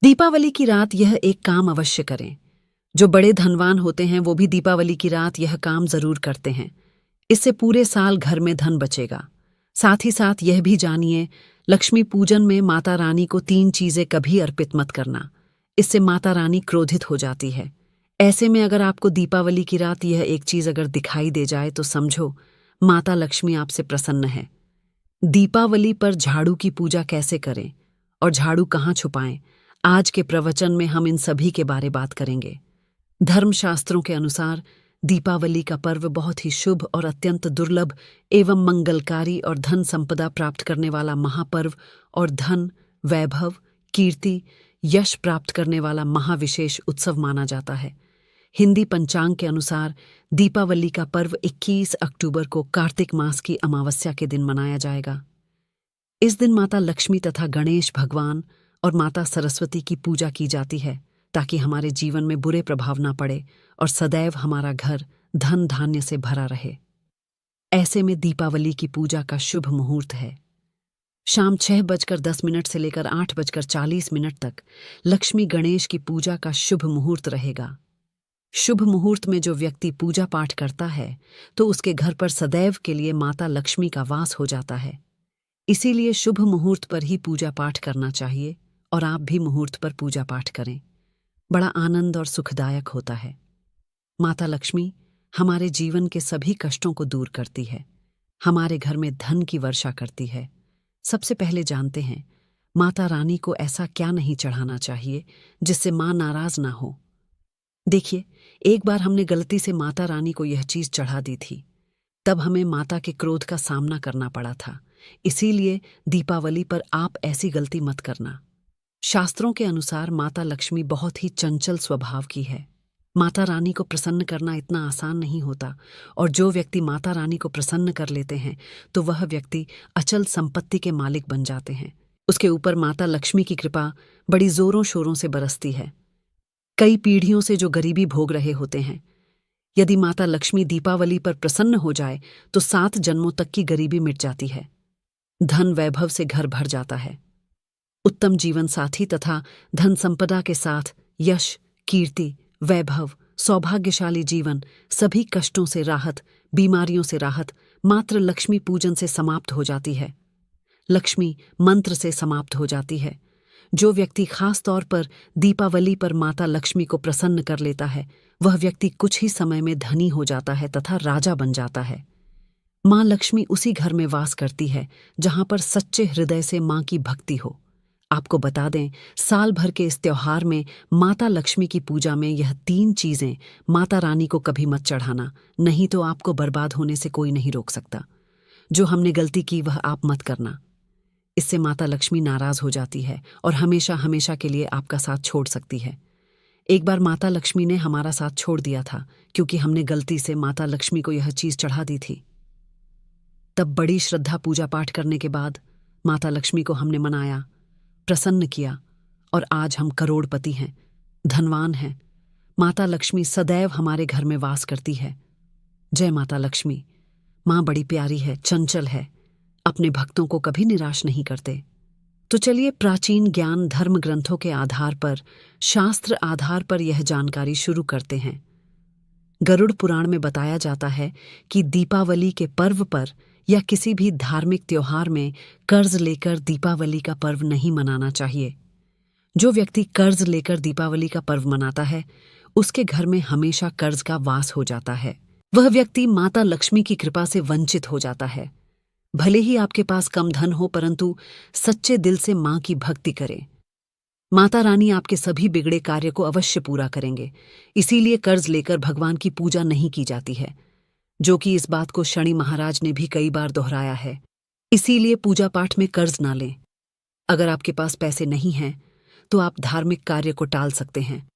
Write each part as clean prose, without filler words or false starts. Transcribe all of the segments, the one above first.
दीपावली की रात यह एक काम अवश्य करें। जो बड़े धनवान होते हैं वो भी दीपावली की रात यह काम जरूर करते हैं। इससे पूरे साल घर में धन बचेगा। साथ ही साथ यह भी जानिए, लक्ष्मी पूजन में माता रानी को 3 चीजें कभी अर्पित मत करना। इससे माता रानी क्रोधित हो जाती है। ऐसे में अगर आपको दीपावली की रात यह एक चीज अगर दिखाई दे जाए तो समझो माता लक्ष्मी आपसे प्रसन्न है। दीपावली पर झाड़ू की पूजा कैसे करें और झाड़ू कहाँ छुपाएं, आज के प्रवचन में हम इन सभी के बारे बात करेंगे। धर्मशास्त्रों के अनुसार दीपावली का पर्व बहुत ही शुभ और अत्यंत दुर्लभ एवं मंगलकारी और धन संपदा प्राप्त करने वाला महापर्व और धन, वैभव, कीर्ति, यश प्राप्त करने वाला महाविशेष उत्सव माना जाता है। हिंदी पंचांग के अनुसार दीपावली का पर्व 21 अक्टूबर को कार्तिक मास की अमावस्या के दिन मनाया जाएगा। इस दिन माता लक्ष्मी तथा गणेश भगवान और माता सरस्वती की पूजा की जाती है ताकि हमारे जीवन में बुरे प्रभाव न पड़े और सदैव हमारा घर धन धान्य से भरा रहे। ऐसे में दीपावली की पूजा का शुभ मुहूर्त है शाम 6:10 से लेकर 8:40 तक लक्ष्मी गणेश की पूजा का शुभ मुहूर्त रहेगा। शुभ मुहूर्त में जो व्यक्ति पूजा पाठ करता है तो उसके घर पर सदैव के लिए माता लक्ष्मी का वास हो जाता है। इसीलिए शुभ मुहूर्त पर ही पूजा पाठ करना चाहिए और आप भी मुहूर्त पर पूजा पाठ करें। बड़ा आनंद और सुखदायक होता है। माता लक्ष्मी हमारे जीवन के सभी कष्टों को दूर करती है, हमारे घर में धन की वर्षा करती है। सबसे पहले जानते हैं माता रानी को ऐसा क्या नहीं चढ़ाना चाहिए जिससे मां नाराज ना हो। देखिए, एक बार हमने गलती से माता रानी को यह चीज चढ़ा दी थी, तब हमें माता के क्रोध का सामना करना पड़ा था। इसीलिए दीपावली पर आप ऐसी गलती मत करना। शास्त्रों के अनुसार माता लक्ष्मी बहुत ही चंचल स्वभाव की है। माता रानी को प्रसन्न करना इतना आसान नहीं होता और जो व्यक्ति माता रानी को प्रसन्न कर लेते हैं तो वह व्यक्ति अचल संपत्ति के मालिक बन जाते हैं। उसके ऊपर माता लक्ष्मी की कृपा बड़ी जोरों शोरों से बरसती है। कई पीढ़ियों से जो गरीबी भोग रहे होते हैं, यदि माता लक्ष्मी दीपावली पर प्रसन्न हो जाए तो 7 जन्मों तक की गरीबी मिट जाती है। धन वैभव से घर भर जाता है। उत्तम जीवन साथी तथा धन संपदा के साथ यश, कीर्ति, वैभव, सौभाग्यशाली जीवन, सभी कष्टों से राहत, बीमारियों से राहत मात्र लक्ष्मी पूजन से समाप्त हो जाती है। लक्ष्मी मंत्र से समाप्त हो जाती है। जो व्यक्ति खास तौर पर दीपावली पर माता लक्ष्मी को प्रसन्न कर लेता है वह व्यक्ति कुछ ही समय में धनी हो जाता है तथा राजा बन जाता है। मां लक्ष्मी उसी घर में वास करती है जहां पर सच्चे हृदय से मां की भक्ति हो। आपको बता दें, साल भर के इस त्योहार में माता लक्ष्मी की पूजा में यह 3 चीजें माता रानी को कभी मत चढ़ाना, नहीं तो आपको बर्बाद होने से कोई नहीं रोक सकता। जो हमने गलती की वह आप मत करना। इससे माता लक्ष्मी नाराज हो जाती है और हमेशा हमेशा के लिए आपका साथ छोड़ सकती है। एक बार माता लक्ष्मी ने हमारा साथ छोड़ दिया था क्योंकि हमने गलती से माता लक्ष्मी को यह चीज चढ़ा दी थी। तब बड़ी श्रद्धा पूजा पाठ करने के बाद माता लक्ष्मी को हमने मनाया, प्रसन्न किया और आज हम करोड़पति हैं, धनवान हैं। माता लक्ष्मी सदैव हमारे घर में वास करती है। जय माता लक्ष्मी। मां बड़ी प्यारी है, चंचल है, अपने भक्तों को कभी निराश नहीं करते। तो चलिए प्राचीन ज्ञान धर्म ग्रंथों के आधार पर, शास्त्र आधार पर यह जानकारी शुरू करते हैं। गरुड़ पुराण में बताया जाता है कि दीपावली के पर्व पर या किसी भी धार्मिक त्योहार में कर्ज लेकर दीपावली का पर्व नहीं मनाना चाहिए। जो व्यक्ति कर्ज लेकर दीपावली का पर्व मनाता है उसके घर में हमेशा कर्ज का वास हो जाता है। वह व्यक्ति माता लक्ष्मी की कृपा से वंचित हो जाता है। भले ही आपके पास कम धन हो परंतु सच्चे दिल से मां की भक्ति करें। माता रानी आपके सभी बिगड़े कार्य को अवश्य पूरा करेंगे। इसीलिए कर्ज लेकर भगवान की पूजा नहीं की जाती है, जो कि इस बात को शनि महाराज ने भी कई बार दोहराया है। इसीलिए पूजा पाठ में कर्ज ना लें। अगर आपके पास पैसे नहीं हैं तो आप धार्मिक कार्य को टाल सकते हैं,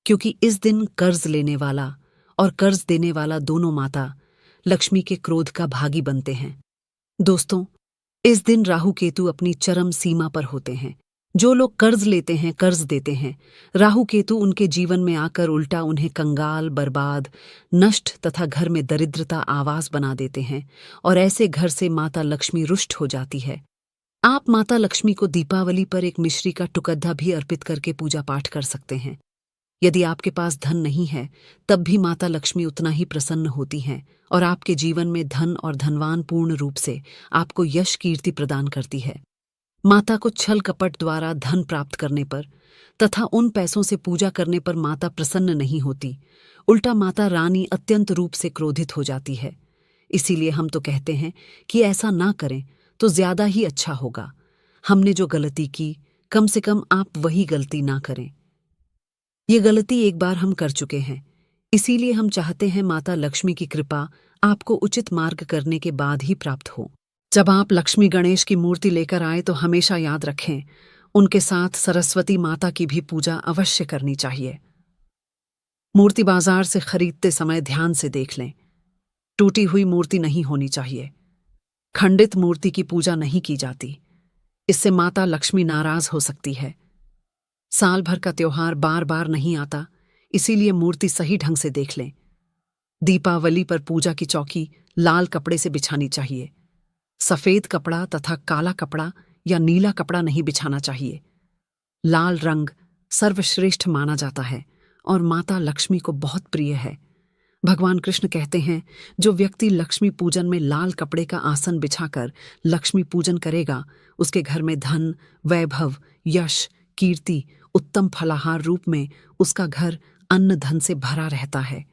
क्योंकि इस दिन कर्ज लेने वाला और कर्ज देने वाला दोनों माता लक्ष्मी के क्रोध का भागी बनते हैं। दोस्तों, इस दिन राहु केतु अपनी चरम सीमा पर होते हैं। जो लोग कर्ज लेते हैं, कर्ज देते हैं, राहु केतु उनके जीवन में आकर उल्टा उन्हें कंगाल, बर्बाद, नष्ट तथा घर में दरिद्रता आवास बना देते हैं और ऐसे घर से माता लक्ष्मी रुष्ट हो जाती है। आप माता लक्ष्मी को दीपावली पर एक मिश्री का टुकड़ा भी अर्पित करके पूजा पाठ कर सकते हैं। यदि आपके पास धन नहीं है, तब भी माता लक्ष्मी उतना ही प्रसन्न होती हैं और आपके जीवन में धन और धनवान पूर्ण रूप से आपको यश कीर्ति प्रदान करती है। माता को छल कपट द्वारा धन प्राप्त करने पर तथा उन पैसों से पूजा करने पर माता प्रसन्न नहीं होती, उल्टा माता रानी अत्यंत रूप से क्रोधित हो जाती है। इसीलिए हम तो कहते हैं कि ऐसा ना करें तो ज्यादा ही अच्छा होगा। हमने जो गलती की, कम से कम आप वही गलती ना करें। ये गलती एक बार हम कर चुके हैं, इसीलिए हम चाहते हैं माता लक्ष्मी की कृपा आपको उचित मार्ग करने के बाद ही प्राप्त हो। जब आप लक्ष्मी गणेश की मूर्ति लेकर आए तो हमेशा याद रखें, उनके साथ सरस्वती माता की भी पूजा अवश्य करनी चाहिए। मूर्ति बाजार से खरीदते समय ध्यान से देख लें। टूटी हुई मूर्ति नहीं होनी चाहिए। खंडित मूर्ति की पूजा नहीं की जाती, इससे माता लक्ष्मी नाराज हो सकती है। साल भर का त्योहार बार बार नहीं आता, इसीलिए मूर्ति सही ढंग से देख लें। दीपावली पर पूजा की चौकी लाल कपड़े से बिछानी चाहिए। सफेद कपड़ा तथा काला कपड़ा या नीला कपड़ा नहीं बिछाना चाहिए। लाल रंग सर्वश्रेष्ठ माना जाता है और माता लक्ष्मी को बहुत प्रिय है। भगवान कृष्ण कहते हैं, जो व्यक्ति लक्ष्मी पूजन में लाल कपड़े का आसन बिछाकर लक्ष्मी पूजन करेगा, उसके घर में धन, वैभव, यश, कीर्ति, उत्तम फलाहार रूप में उसका घर अन्न धन से भरा रहता है।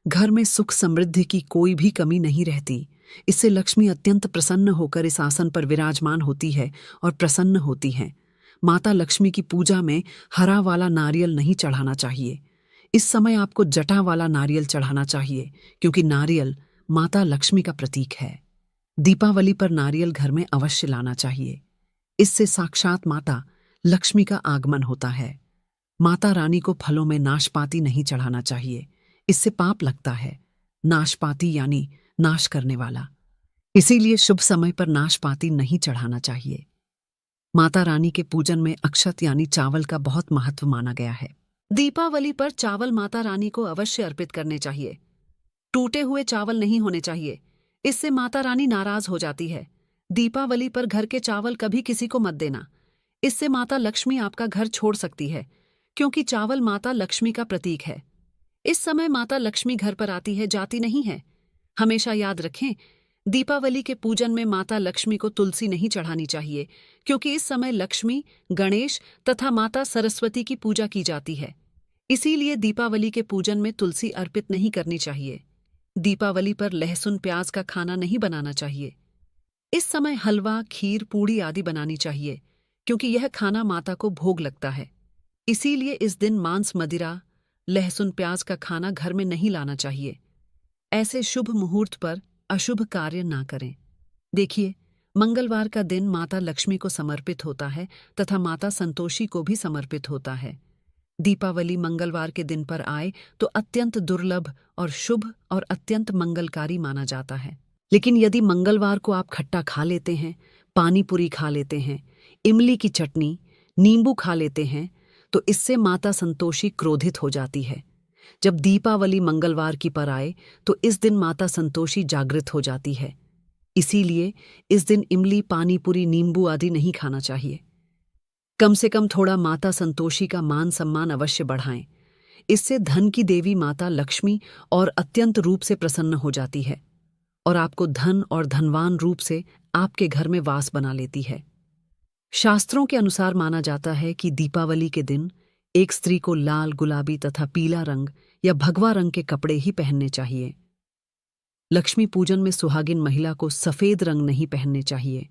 घर में सुख समृद्धि की कोई भी कमी नहीं रहती। इससे लक्ष्मी अत्यंत प्रसन्न होकर इस आसन पर विराजमान होती है और प्रसन्न होती है। माता लक्ष्मी की पूजा में हरा वाला नारियल नहीं चढ़ाना चाहिए। इस समय आपको जटा वाला नारियल चढ़ाना चाहिए, क्योंकि नारियल माता लक्ष्मी का प्रतीक है। दीपावली पर नारियल घर में अवश्य लाना चाहिए। इससे साक्षात माता लक्ष्मी का आगमन होता है। माता रानी को फलों में नाशपाती नहीं चढ़ाना चाहिए, इससे पाप लगता है। नाशपाती यानी नाश करने वाला, इसीलिए शुभ समय पर नाशपाती नहीं चढ़ाना चाहिए। माता रानी के पूजन में अक्षत यानी चावल का बहुत महत्व माना गया है। दीपावली पर चावल माता रानी को अवश्य अर्पित करने चाहिए। टूटे हुए चावल नहीं होने चाहिए, इससे माता रानी नाराज हो जाती है। दीपावली पर घर के चावल कभी किसी को मत देना, इससे माता लक्ष्मी आपका घर छोड़ सकती है, क्योंकि चावल माता लक्ष्मी का प्रतीक है। इस समय माता लक्ष्मी घर पर आती है, जाती नहीं है। हमेशा याद रखें, दीपावली के पूजन में माता लक्ष्मी को तुलसी नहीं चढ़ानी चाहिए, क्योंकि इस समय लक्ष्मी, गणेश तथा माता सरस्वती की पूजा की जाती है। इसीलिए दीपावली के पूजन में तुलसी अर्पित नहीं करनी चाहिए। दीपावली पर लहसुन प्याज का खाना नहीं बनाना चाहिए। इस समय हलवा, खीर, पूड़ी आदि बनानी चाहिए, क्योंकि यह खाना माता को भोग लगता है। इसीलिए इस दिन मांस, मदिरा, लहसुन प्याज का खाना घर में नहीं लाना चाहिए। ऐसे शुभ मुहूर्त पर अशुभ कार्य ना करें। देखिए, मंगलवार का दिन माता लक्ष्मी को समर्पित होता है तथा माता संतोषी को भी समर्पित होता है। दीपावली मंगलवार के दिन पर आए तो अत्यंत दुर्लभ और शुभ और अत्यंत मंगलकारी माना जाता है। लेकिन यदि मंगलवार को आप खट्टा खा लेते हैं, पानी पूरी खा लेते हैं, इमली की चटनी, नींबू खा लेते हैं, तो इससे माता संतोषी क्रोधित हो जाती है। जब दीपावली मंगलवार की पर आए तो इस दिन माता संतोषी जागृत हो जाती है। इसीलिए इस दिन इमली, पानी पूरी, नींबू आदि नहीं खाना चाहिए। कम से कम थोड़ा माता संतोषी का मान सम्मान अवश्य बढ़ाएं। इससे धन की देवी माता लक्ष्मी और अत्यंत रूप से प्रसन्न हो जाती है और आपको धन और धनवान रूप से आपके घर में वास बना लेती है। शास्त्रों के अनुसार माना जाता है कि दीपावली के दिन एक स्त्री को लाल, गुलाबी तथा पीला रंग या भगवा रंग के कपड़े ही पहनने चाहिए। लक्ष्मी पूजन में सुहागिन महिला को सफेद रंग नहीं पहनने चाहिए।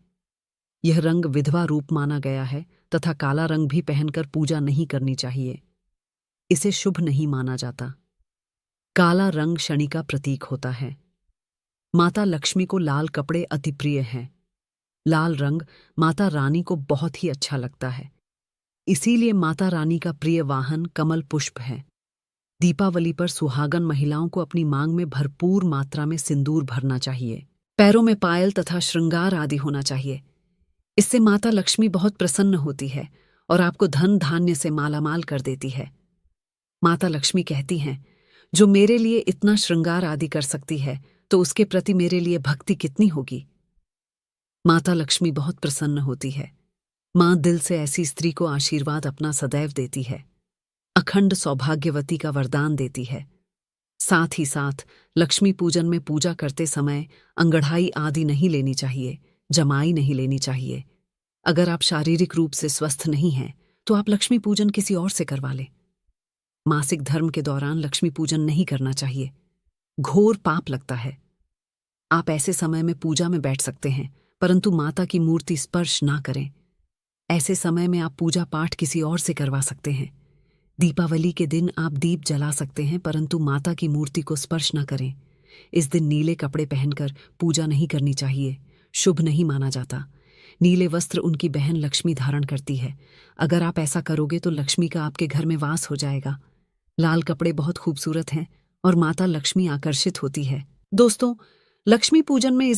यह रंग विधवा रूप माना गया है तथा काला रंग भी पहनकर पूजा नहीं करनी चाहिए। इसे शुभ नहीं माना जाता। काला रंग शनि का प्रतीक होता है। माता लक्ष्मी को लाल कपड़े अति प्रिय हैं। लाल रंग माता रानी को बहुत ही अच्छा लगता है। इसीलिए माता रानी का प्रिय वाहन कमल पुष्प है। दीपावली पर सुहागन महिलाओं को अपनी मांग में भरपूर मात्रा में सिंदूर भरना चाहिए। पैरों में पायल तथा श्रृंगार आदि होना चाहिए। इससे माता लक्ष्मी बहुत प्रसन्न होती है और आपको धन धान्य से मालामाल कर देती है। माता लक्ष्मी कहती हैं, जो मेरे लिए इतना श्रृंगार आदि कर सकती है, तो उसके प्रति मेरे लिए भक्ति कितनी होगी। माता लक्ष्मी बहुत प्रसन्न होती है। माँ दिल से ऐसी स्त्री को आशीर्वाद अपना सदैव देती है, अखंड सौभाग्यवती का वरदान देती है। साथ ही साथ लक्ष्मी पूजन में पूजा करते समय अंगड़ाई आदि नहीं लेनी चाहिए, जमाई नहीं लेनी चाहिए। अगर आप शारीरिक रूप से स्वस्थ नहीं हैं तो आप लक्ष्मी पूजन किसी और से करवा लें। मासिक धर्म के दौरान लक्ष्मी पूजन नहीं करना चाहिए, घोर पाप लगता है। आप ऐसे समय में पूजा में बैठ सकते हैं, परंतु माता की मूर्ति स्पर्श ना करें। ऐसे समय में आप पूजा पाठ किसी और से करवा सकते हैं। दीपावली के दिन आप दीप जला सकते हैं, परंतु माता की मूर्ति को स्पर्श न करें। इस दिन नीले कपड़े पहनकर पूजा नहीं करनी चाहिए, शुभ नहीं माना जाता। नीले वस्त्र उनकी बहन लक्ष्मी धारण करती है। अगर आप ऐसा करोगे तो लक्ष्मी का आपके घर में वास हो जाएगा। लाल कपड़े बहुत खूबसूरत हैं और माता लक्ष्मी आकर्षित होती है। दोस्तों, लक्ष्मी पूजन में इस